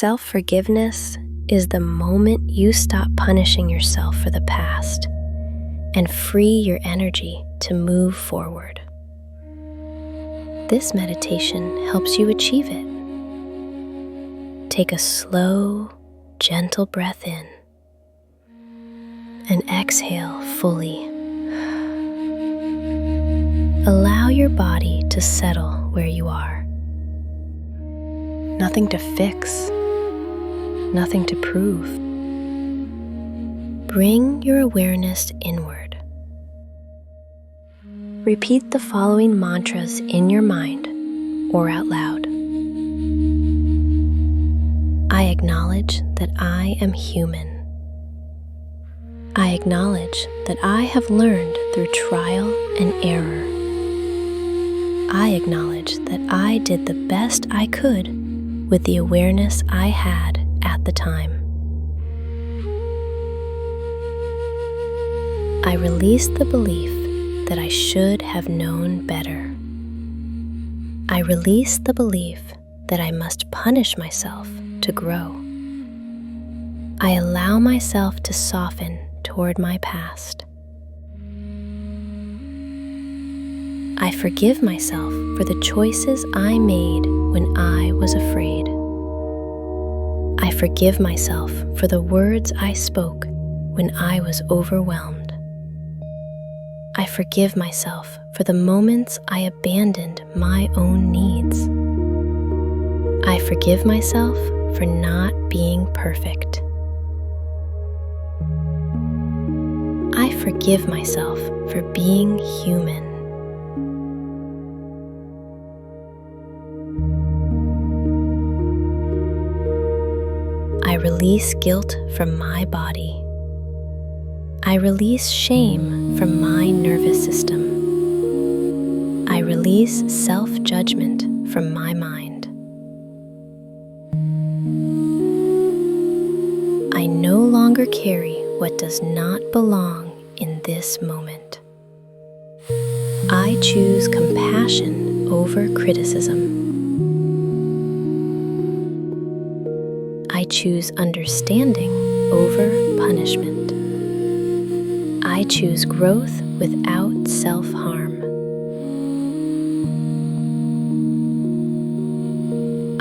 Self-forgiveness is the moment you stop punishing yourself for the past and free your energy to move forward. This meditation helps you achieve it. Take a slow, gentle breath in and exhale fully. Allow your body to settle where you are. Nothing to fix, nothing to prove. Bring your awareness inward. Repeat the following mantras in your mind or out loud. I acknowledge that I am human. I acknowledge that I have learned through trial and error. I acknowledge that I did the best I could with the awareness I had at the time. I release the belief that I should have known better. I release the belief that I must punish myself to grow. I allow myself to soften toward my past. I forgive myself for the choices I made when I was afraid. I forgive myself for the words I spoke when I was overwhelmed. I forgive myself for the moments I abandoned my own needs. I forgive myself for not being perfect. I forgive myself for being human. I release guilt from my body. I release shame from my nervous system. I release self-judgment from my mind. I no longer carry what does not belong in this moment. I choose compassion over criticism. I choose understanding over punishment. I choose growth without self-harm.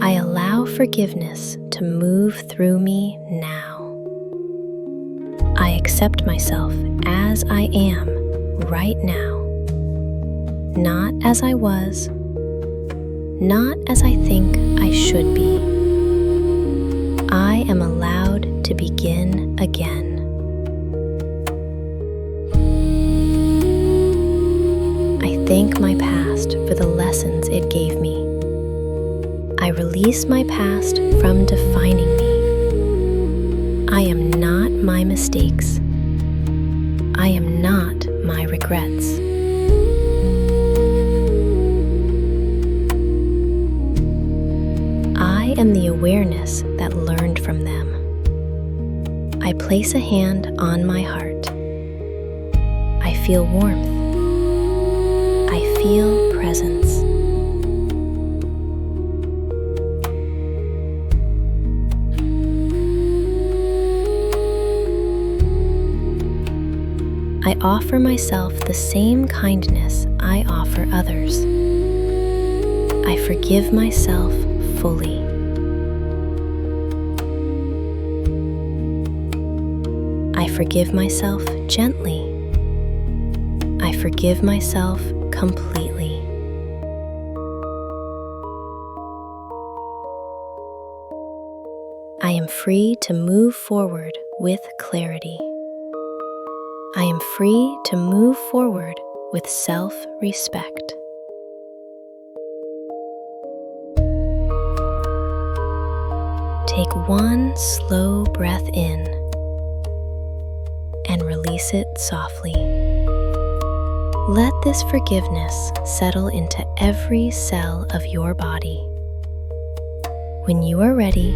I allow forgiveness to move through me now. I accept myself as I am right now, not as I was, not as I think I should be. I am allowed to begin again. I thank my past for the lessons it gave me. I release my past from defining me. I am not my mistakes. I am not my regrets. I am the awareness that learned from them. I place a hand on my heart. I feel warmth. I feel presence. I offer myself the same kindness I offer others. I forgive myself fully. I forgive myself gently. I forgive myself completely. I am free to move forward with clarity. I am free to move forward with self-respect. Take one slow breath in and release it softly. Let this forgiveness settle into every cell of your body. When you are ready,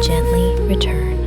gently return.